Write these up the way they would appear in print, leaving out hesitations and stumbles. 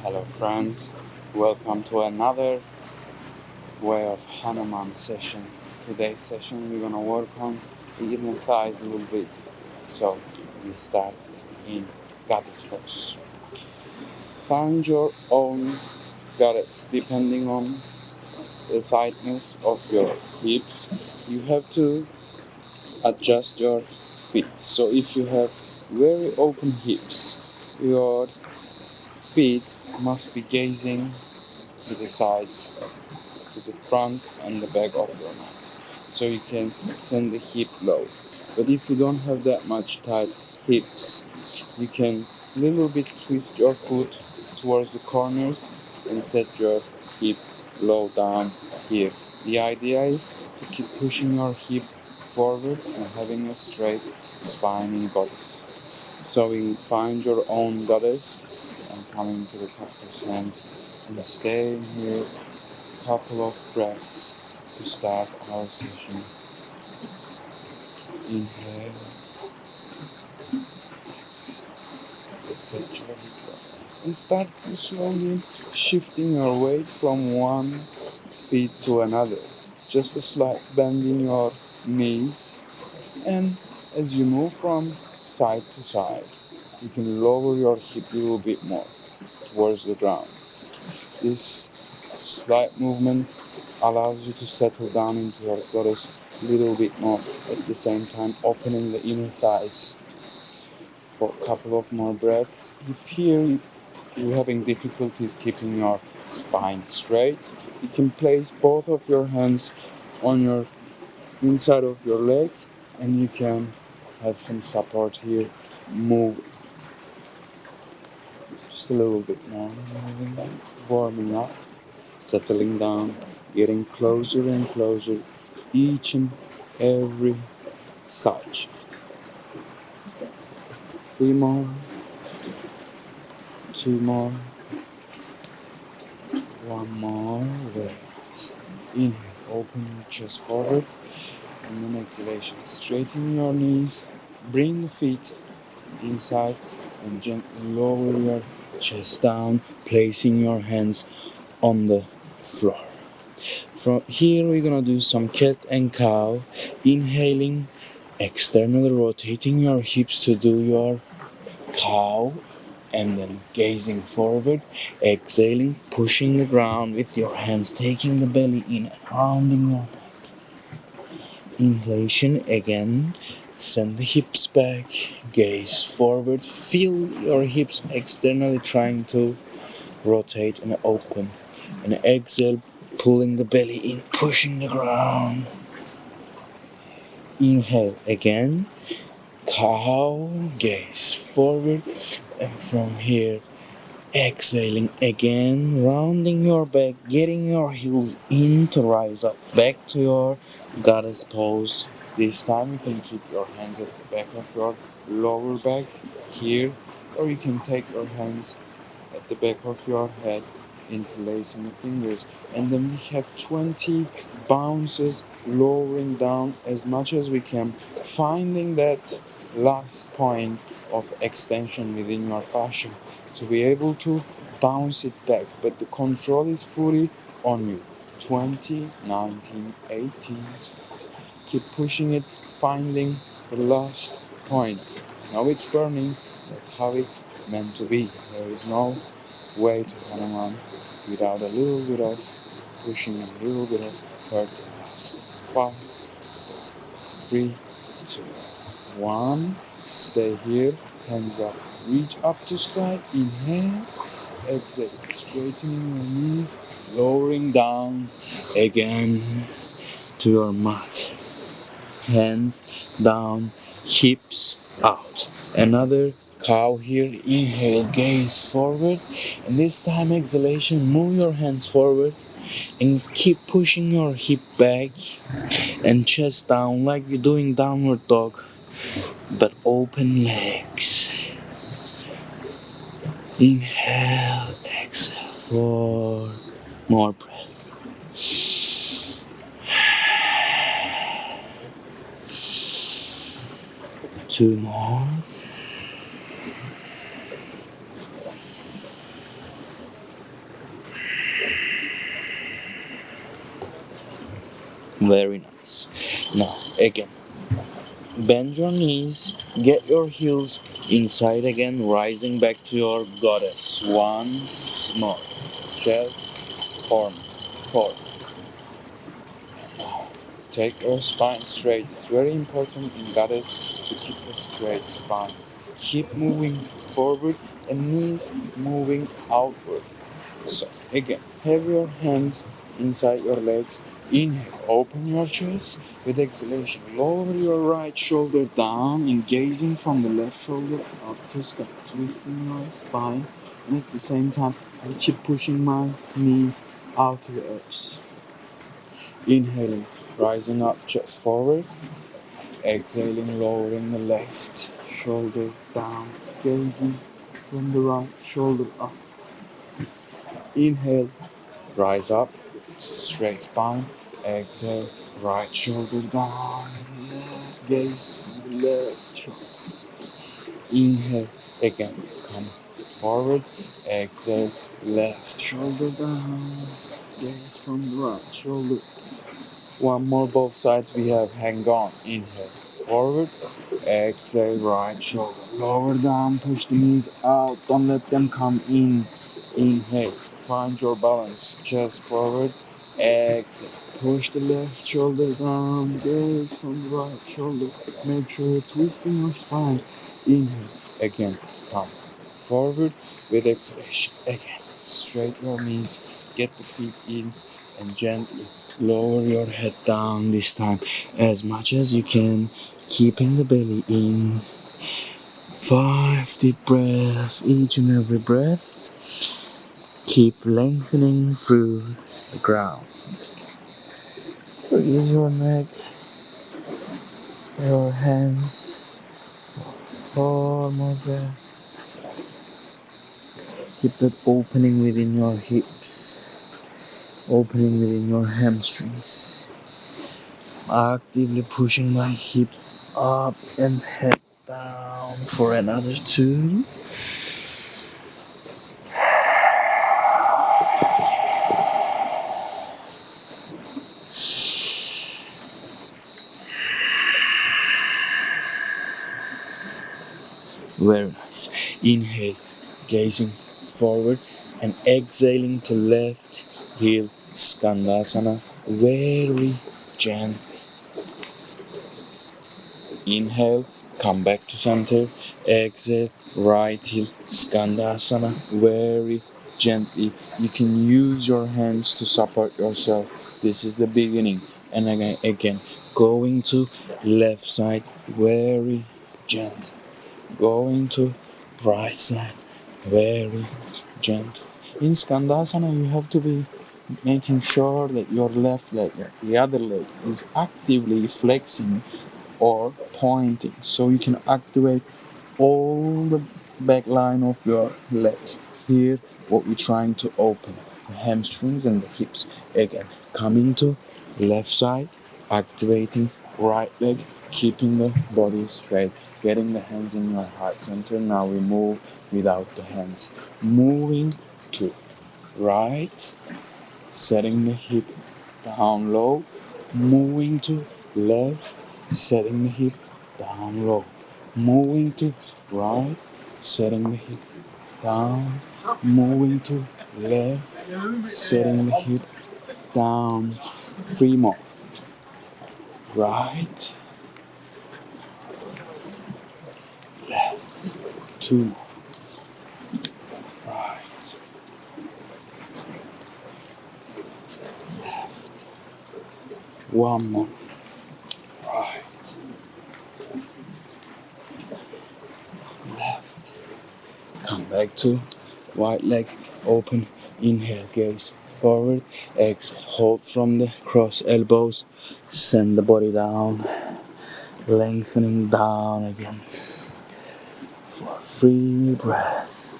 Hello friends, welcome to another way of Hanuman session. Today's session we're gonna work on the inner thighs a little bit. So we start in goddess pose. Find your own goddess depending on the tightness of your hips. You have to adjust your feet. So if you have very open hips, your feet must be gazing to the sides, to the front and the back of your mat, so you can send the hip low. But if you don't have that much tight hips, you can little bit twist your foot towards the corners and set your hip low down here. The idea is to keep pushing your hip forward and having a straight spine in goddess. So we find your own goddess and coming to the cactus hands and staying here couple of breaths to start our session. Inhale, exhale, set your hip and start slowly shifting your weight from one feet to another. Just a slight bend in your knees, and as you move from side to side, you can lower your hip a little bit more towards the ground. This slight movement allows you to settle down into your goddess a little bit more, at the same time opening the inner thighs. For a couple of more breaths. If here you're having difficulties keeping your spine straight, you can place both of your hands on your inside of your legs and you can have some support here. Move just a little bit more, moving, warming up, settling down, getting closer and closer each and every side shift. 3 more, 2 more, 1 more. Very nice. Inhale, open your chest forward, and then exhalation. Straighten your knees, bring the feet inside, and gently lower your chest down, placing your hands on the floor. From here we're gonna do some cat and cow. Inhaling, externally rotating your hips to do your cow, and then gazing forward, exhaling, pushing the ground with your hands, taking the belly in, rounding your neck. Inhalation again, send the hips back, gaze forward, feel your hips externally trying to rotate and open. And exhale, pulling the belly in, pushing the ground. Inhale again, cow, gaze forward, and from here, exhaling again, rounding your back, getting your heels in to rise up back to your goddess pose. This time you can keep your hands at the back of your lower back here, or you can take your hands at the back of your head, interlacing the fingers, and then we have 20 bounces, lowering down as much as we can, finding that last point of extension within your fascia to be able to bounce it back, but the control is fully on you. 20, 19, 18, keep pushing it, finding the last point. Now it's burning, that's how it's meant to be. There is no way to Hanuman without a little bit of pushing and a little bit of hurt and last. 5, 4, 3, 2, 1. Stay here, hands up, reach up to sky, inhale, exhale, straightening your knees, lowering down again to your mat. Hands down, hips out. Another cow here. Inhale, gaze forward, and this time exhalation, move your hands forward and keep pushing your hip back and chest down like you're doing downward dog, but open legs. Inhale, exhale, 4 more breath. 2 more. Very nice. Now, again, bend your knees, get your heels inside again, rising back to your goddess. Once more. Chest, form. Take your spine straight. It's very important in goddess to keep a straight spine. Keep moving forward and knees moving outward. So again, have your hands inside your legs. Inhale, open your chest. With exhalation, lower your right shoulder down and gazing from the left shoulder up to sky, twisting your spine. And at the same time, I keep pushing my knees out to the earth. Inhaling, rising up, chest forward. Exhaling, lowering the left shoulder down, gazing from the right shoulder up. Inhale, rise up, straight spine. Exhale, right shoulder down, left gaze from the left shoulder. Inhale, again, come forward. Exhale, left shoulder down, gaze from the right shoulder. One more, both sides. We have hang on. Inhale, forward. Exhale, right shoulder. Lower down, push the knees out. Don't let them come in. Inhale, find your balance. Chest forward. Exhale, push the left shoulder down. Gaze from the right shoulder. Make sure you're twisting your spine. Inhale, again, come forward with exhalation. Again, straight your knees. Get the feet in and gently lower your head down this time as much as you can, keeping the belly in. 5 deep breaths each and every breath. Keep lengthening through the ground. Release your neck, your hands. 4 more breaths. Keep that opening within your hips, opening within your hamstrings. Actively pushing my hip up and head down for another 2. Very nice. Inhale, gazing forward and exhaling to left heel Skandasana. Very gentle. Inhale, come back to center. Exhale, right heel Skandasana. Very gently. You can use your hands to support yourself. This is the beginning. And again, going to left side. Very gentle. Going to right side, very gentle. In Skandasana, you have to be making sure that your left leg, the other leg, is actively flexing or pointing, so you can activate all the back line of your leg. Here, what we're trying to open, the hamstrings and the hips. Again, coming to left side, activating right leg, keeping the body straight, getting the hands in your heart center. Now we move without the hands. Moving to right, setting the hip down low, moving to left, setting the hip down low, moving to right, setting the hip down, moving to left, setting the hip down. 3 more. Right, left, 2 more. Right, left, 1 more. Right, left. Come back to right leg open. Inhale, gaze forward. Exhale, hold from the cross elbows. Send the body down, lengthening down again for 3 breaths.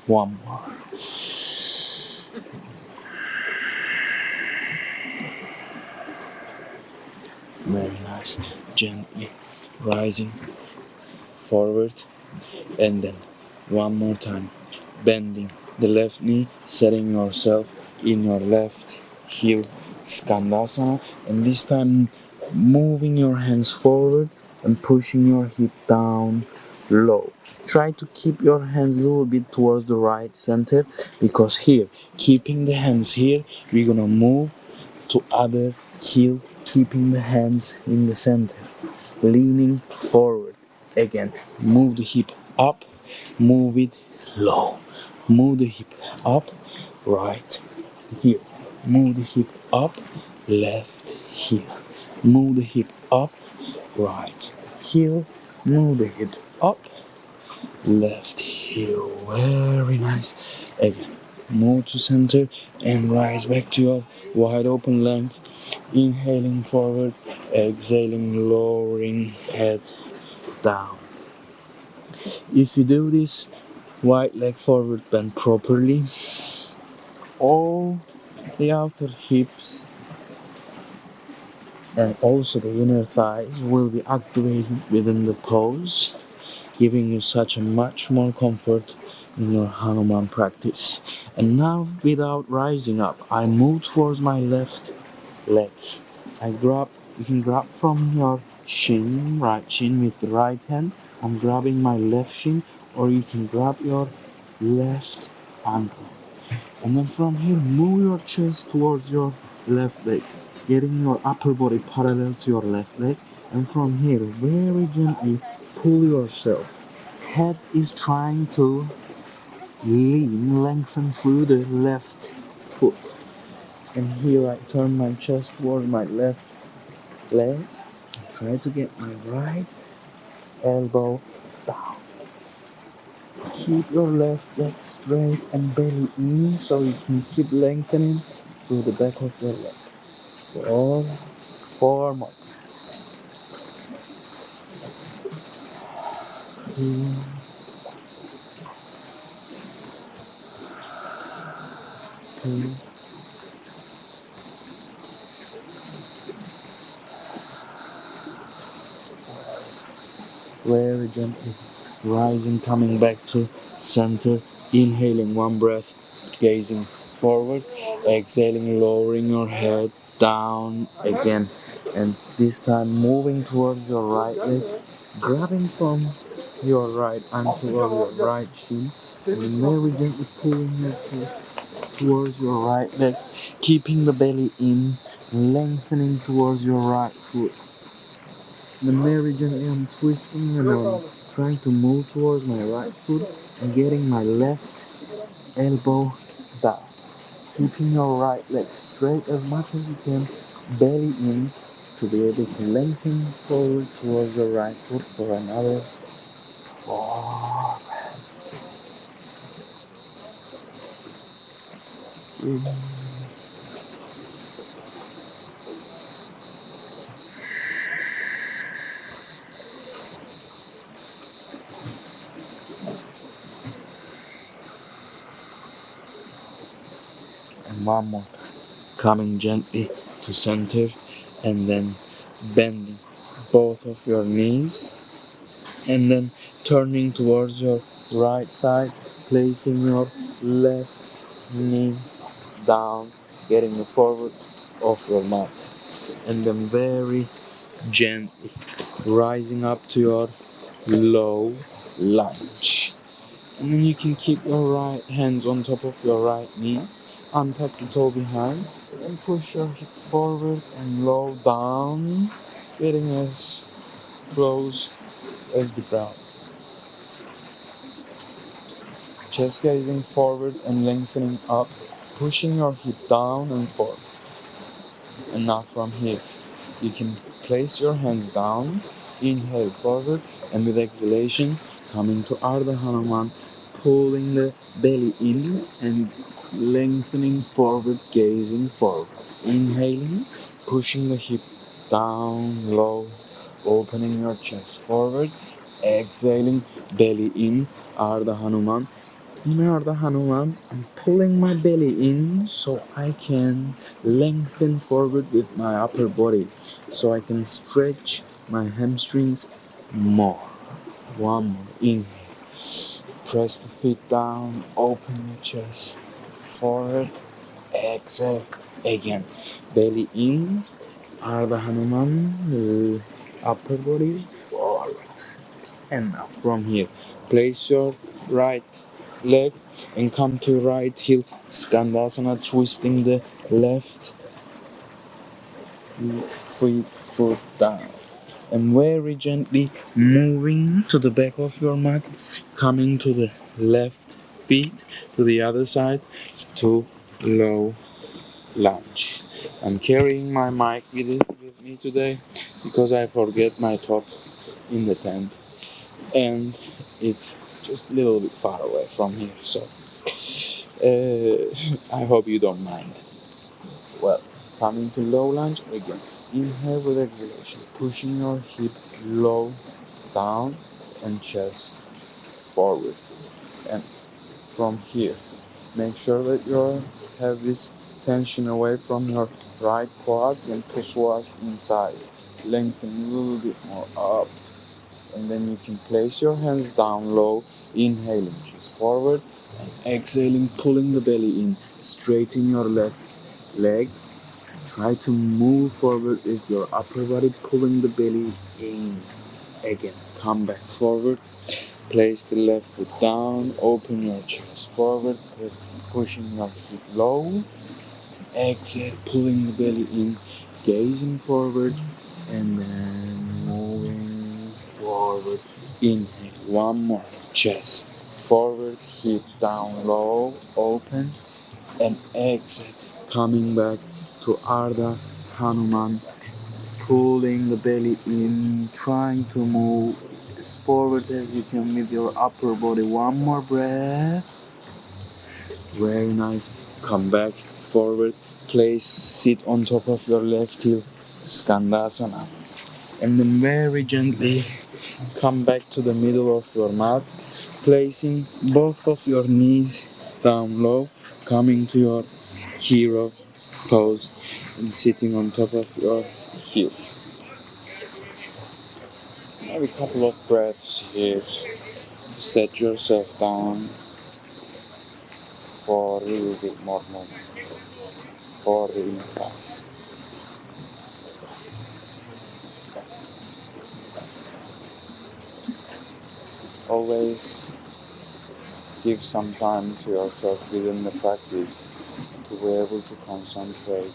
One more. Very nice. nice. Gently rising forward, and then one more time, bending the left knee, setting yourself in your left heel, Skandasana, and this time moving your hands forward and pushing your hip down low. Try to keep your hands a little bit towards the right center, because here, keeping the hands here, we're gonna move to other heel, keeping the hands in the center, leaning forward. Again, move the hip up, move it low. Move the hip up, right heel. Move the hip up, left heel. Move the hip up, right heel. Move the hip up, left heel. Very nice. Again, move to center and rise back to your wide open length. Inhaling forward, exhaling, lowering head down. If you do this wide leg forward bend properly, all the outer hips and also the inner thighs will be activated within the pose, giving you such a much more comfort in your Hanuman practice. And now, without rising up, I move towards my left leg. You can grab from your shin, right shin with the right hand. I'm grabbing my left shin, or you can grab your left ankle. And then from here, move your chest towards your left leg, getting your upper body parallel to your left leg. And from here, very gently pull yourself. Head is trying to lengthen through the left foot. And here I turn my chest towards my left leg. Try to get my right elbow down. Keep your left leg straight and belly in, so you can keep lengthening through the back of your leg. Four more. 2, 2, very gently rising, coming back to center, inhaling one breath, gazing forward, exhaling, lowering your head down again, and this time moving towards your right leg, grabbing from your right ankle or your right shin, and very gently pulling your chest towards your right leg, keeping the belly in, lengthening towards your right foot. The very gently I'm twisting and I'm trying to move towards my right foot and getting my left elbow down. Keeping your right leg straight as much as you can, belly in, to be able to lengthen forward towards your right foot for another 4, 3, and one more. Coming gently to center and then bending both of your knees and then turning towards your right side, placing your left knee down, getting the forward of your mat, and then very gently rising up to your low lunge. And then you can keep your right hands on top of your right knee, untuck the toe behind, and push your hip forward and low down, getting as close as the ground. Chest gazing forward and lengthening up, pushing your hip down and forward. And now from here, you can place your hands down, inhale forward, and with exhalation, coming to Ardha Hanuman, pulling the belly in and lengthening forward, gazing forward. Inhaling, pushing the hip down low, opening your chest forward. Exhaling, belly in, Ardha Hanuman. in Ardha Hanuman, I'm pulling my belly in so I can lengthen forward with my upper body, so I can stretch my hamstrings more. One more. Inhale. Press the feet down, open your chest, forward, exhale, again. Belly in, Ardha Hanuman, upper body, forward. And now from here, place your right leg and come to right heel, Skandasana, twisting the left foot down. And very gently moving to the back of your mat, coming to the left feet, to the other side, to low lunge. I'm carrying my mic with me today because I forget my top in the tent and it's just a little bit far away from here, so I hope you don't mind. Well, coming to low lunge again. Inhale with exhalation, pushing your hip low down and chest forward. And from here, make sure that you have this tension away from your right quads and psoas inside. Lengthen a little bit more up. And then you can place your hands down low, inhaling, chest forward, and exhaling, pulling the belly in. Straighten your left leg. Try to move forward with your upper body, pulling the belly in. Again, come back forward. Place the left foot down, open your chest forward, pushing your hip low. Exhale, pulling the belly in, gazing forward, and then moving forward. Inhale, one more. Chest forward, hip down low, open, and exhale. Coming back to Ardha Hanuman, pulling the belly in, trying to move as forward as you can with your upper body. One more breath. Very nice. Come back forward. Place, sit on top of your left heel, Skandasana. And then very gently come back to the middle of your mat, placing both of your knees down low, coming to your hero pose and sitting on top of your heels. Maybe a couple of breaths here to set yourself down for a little bit more moment for the inner thighs. Always give some time to yourself within the practice to be able to concentrate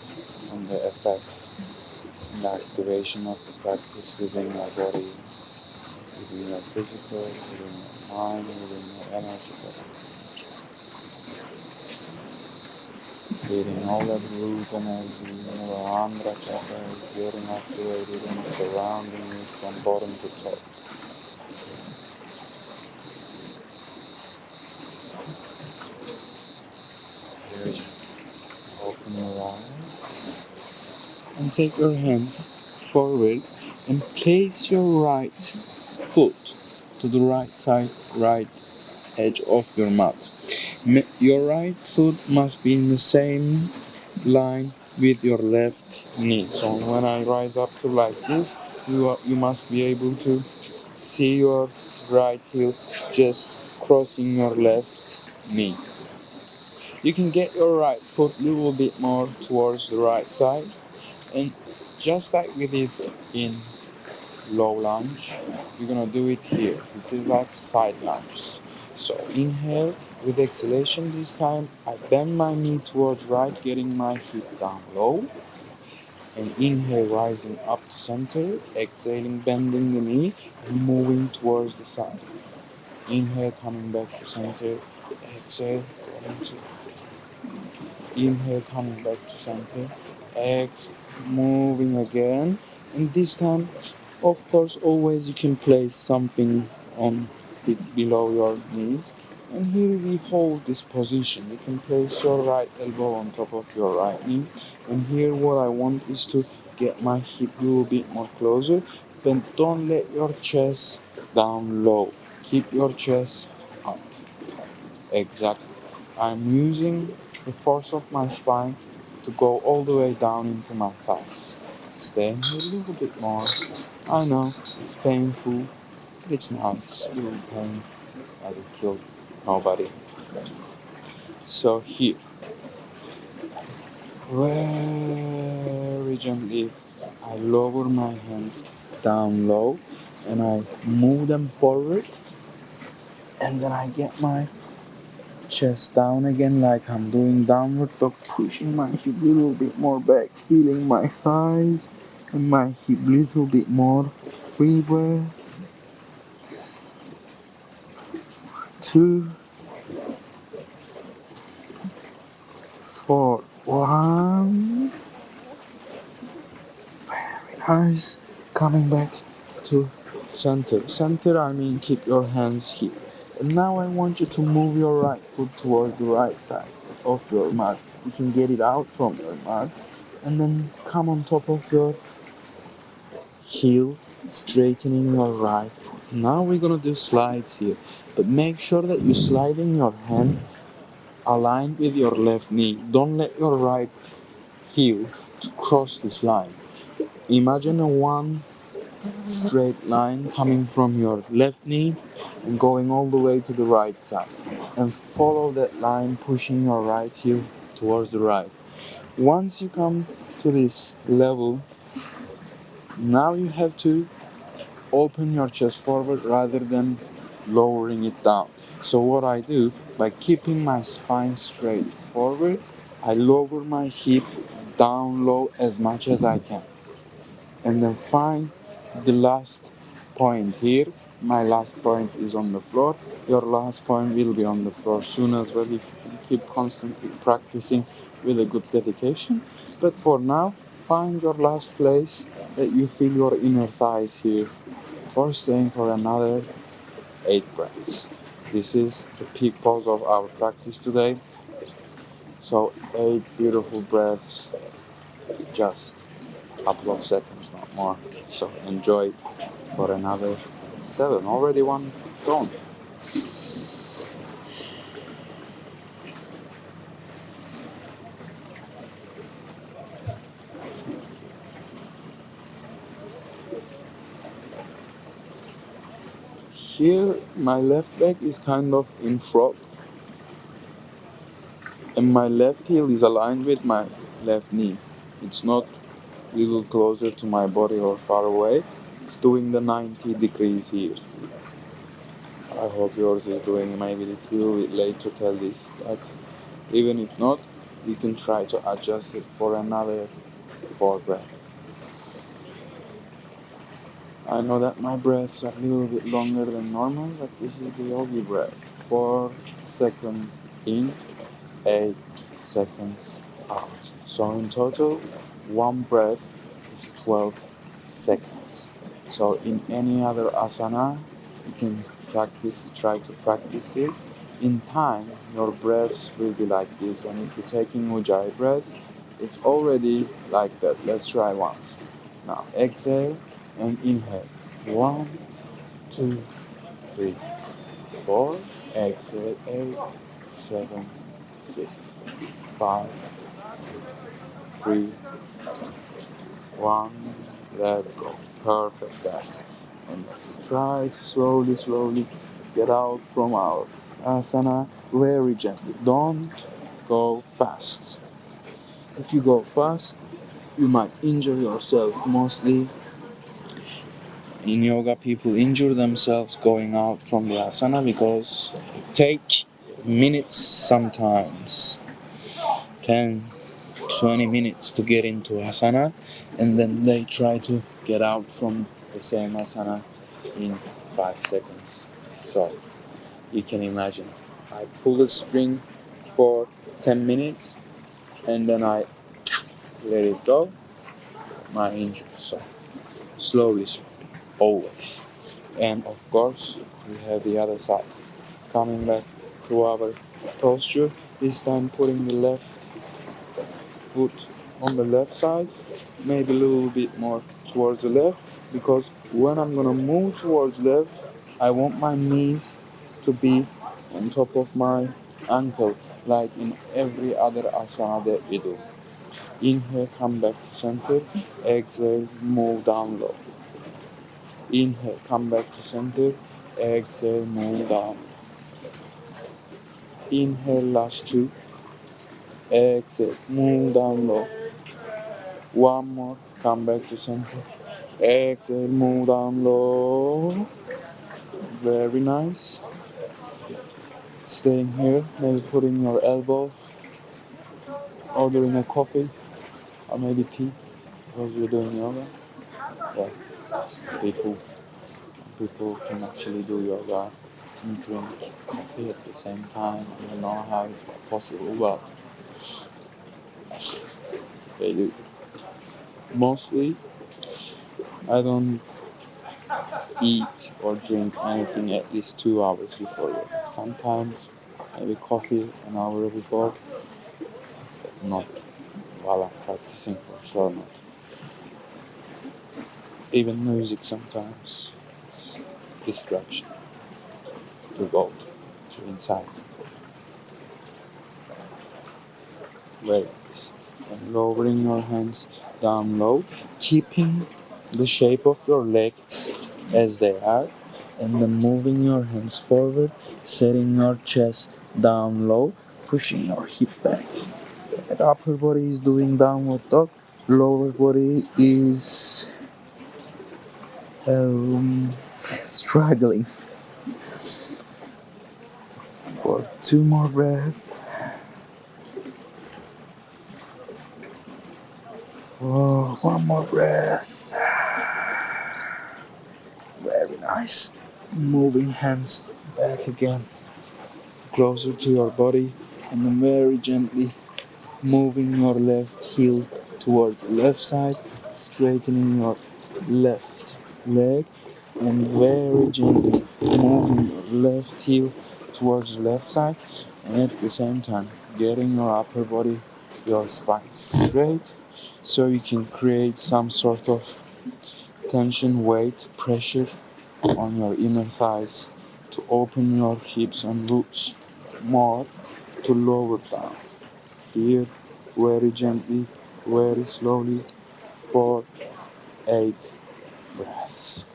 on the effects and the activation of the practice within your body, within your physical, within your mind, within your energy body. Feeling all that root energy, Muladhara chakra is getting activated and surrounding you from bottom to top. Open your eyes and take your hands forward and place your right foot to the right side, right edge of your mat. Your right foot must be in the same line with your left knee. So when I rise up to like this, you must be able to see your right heel just crossing your left knee. You can get your right foot a little bit more towards the right side, and just like we did in low lunge, we're gonna do it here. This is like side lunge. So inhale with exhalation this time. I bend my knee towards right, getting my hip down low. And inhale, rising up to center. Exhaling, bending the knee and moving towards the side. Inhale, coming back to center. Exhale, going to inhale, coming back to center. Exhale, moving again. And this time, of course, always you can place something on below your knees. And here we hold this position. You can place your right elbow on top of your right knee. And here what I want is to get my hip a little bit more closer. But don't let your chest down low. Keep your chest up. Exactly. I'm using the force of my spine to go all the way down into my thighs. Staying here a little bit more. I know it's painful, but it's nice. Little pain doesn't kill nobody. So here, very gently, I lower my hands down low and I move them forward, and then I get my chest down again like I'm doing downward dog, pushing my hip a little bit more back, feeling my thighs and my hip a little bit more. Free breath. 2, 4, 1. Very nice. Coming back to center. Center, I mean keep your hands here. And now I want you to move your right foot toward the right side of your mat. You can get it out from your mat and then come on top of your heel, straightening your right foot. Now we're gonna do slides here, but make sure that you slide in your hand aligned with your left knee. Don't let your right heel to cross this line. Imagine a one straight line coming from your left knee and going all the way to the right side, and follow that line, pushing your right heel towards the right. Once you come to this level, now you have to open your chest forward rather than lowering it down. So what I do, by keeping my spine straight forward, I lower my hip down low as much as I can. And then find the last point here. My last point is on the floor. Your last point will be on the floor soon as well if you can keep constantly practicing with a good dedication. But for now, find your last place that you feel your inner thighs here. For staying for another 8 breaths. This is the peak pause of our practice today. So 8 beautiful breaths. It's just a couple of seconds, not more. So enjoy it for another 7. Already one gone. Here my left leg is kind of in frog, and my left heel is aligned with my left knee. It's not a little closer to my body or far away. It's doing the 90 degrees here. I hope yours is doing, maybe it's a little bit late to tell this, but even if not, you can try to adjust it for another 4 breaths. I know that my breaths are a little bit longer than normal, but this is the yogi breath. 4 seconds in, 8 seconds out. So in total, one breath is 12 seconds. So in any other asana, you can try to practice this. In time, your breaths will be like this, and if you're taking Ujjayi breath, it's already like that. Let's try once. Now exhale and inhale. 1, 2, 3, 4. Exhale. 8, 7, 6, 5, 3, 1. Let go. Perfect, guys. And let's try to slowly get out from our asana very gently. Don't go fast. If you go fast, you might injure yourself. Mostly in yoga, people injure themselves going out from the asana because it takes minutes sometimes. 10, 20 minutes to get into asana, and then they try to get out from the same asana in 5 seconds. So you can imagine, I pull the string for 10 minutes and then I let it go, my injury. So slowly, always. And of course, we have the other side. Coming back to our posture, this time putting the left foot on the left side, maybe a little bit more towards the left, because when I'm gonna move towards left, I want my knees to be on top of my ankle like in every other asana that we do. Inhale, come back to center. Exhale, move down low. Inhale, come back to center. Exhale, move down. Inhale, last two. Exhale, move down low. One more, come back to center. Exhale, move down low. Very nice. Staying here, maybe putting your elbow, ordering a coffee or maybe tea because you're doing yoga. Yeah, people can actually do yoga and drink coffee at the same time. I don't know how it's possible, but they do. Mostly, I don't eat or drink anything at least 2 hours before yoga. Sometimes maybe coffee an hour before, but not while I'm practicing, for sure not. Even music sometimes it's distraction to go to inside. Very nice. And lowering your hands down low, keeping the shape of your legs as they are, and then moving your hands forward, setting your chest down low, pushing your hip back. And upper body is doing downward dog, lower body is struggling. For two more breaths. For one more breath. Very nice. Moving hands back again, closer to your body, and then very gently moving your left heel towards the left side, straightening your left leg, and very gently moving your left heel towards the left side, and at the same time getting your upper body, your spine straight, so you can create some sort of tension, weight, pressure on your inner thighs to open your hips and glutes more, to lower down. Here, very gently, very slowly, for 8 breaths.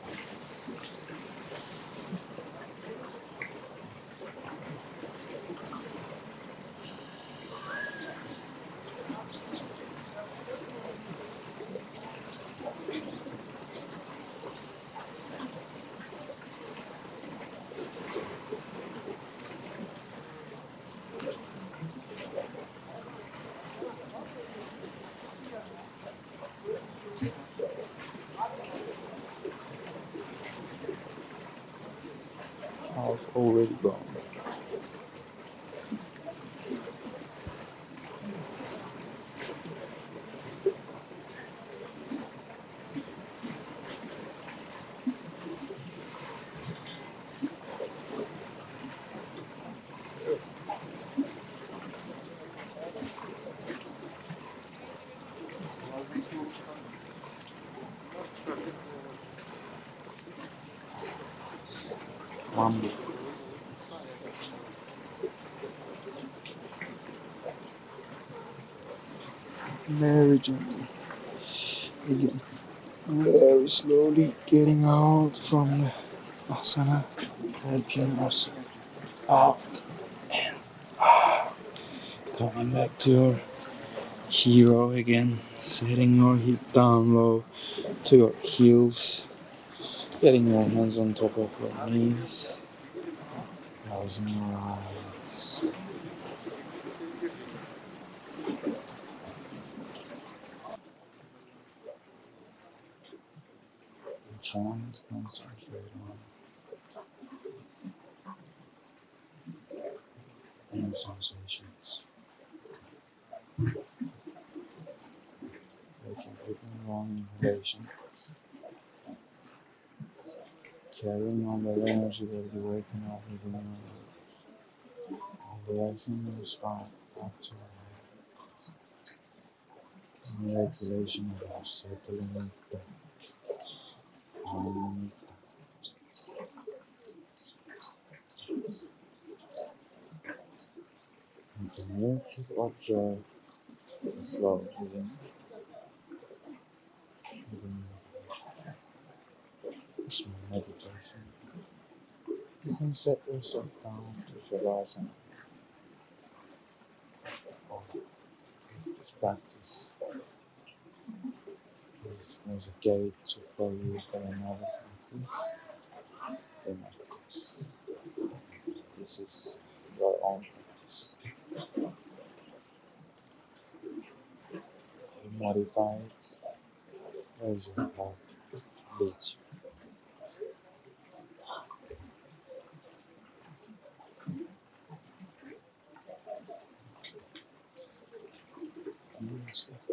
Half already gone. One more. Very gently. Again, very slowly getting out from the asana, helping yourself out, coming back to your hero again, setting your hip down low to your heels, getting your hands on top of your knees, closing your eyes. I'm trying to concentrate on sensations. Making taking long inhalation, carrying on that energy that you're waking up within your all the way from your spine up to your head. And the exhalation, you're settling it down. Calming it down. You should observe the flow within a small meditation. You can set yourself down to Skandasana. Or if this practice is a gate to follow you for another practice, then of course this is your own practice. You modify it as your heart beats you. Namaste.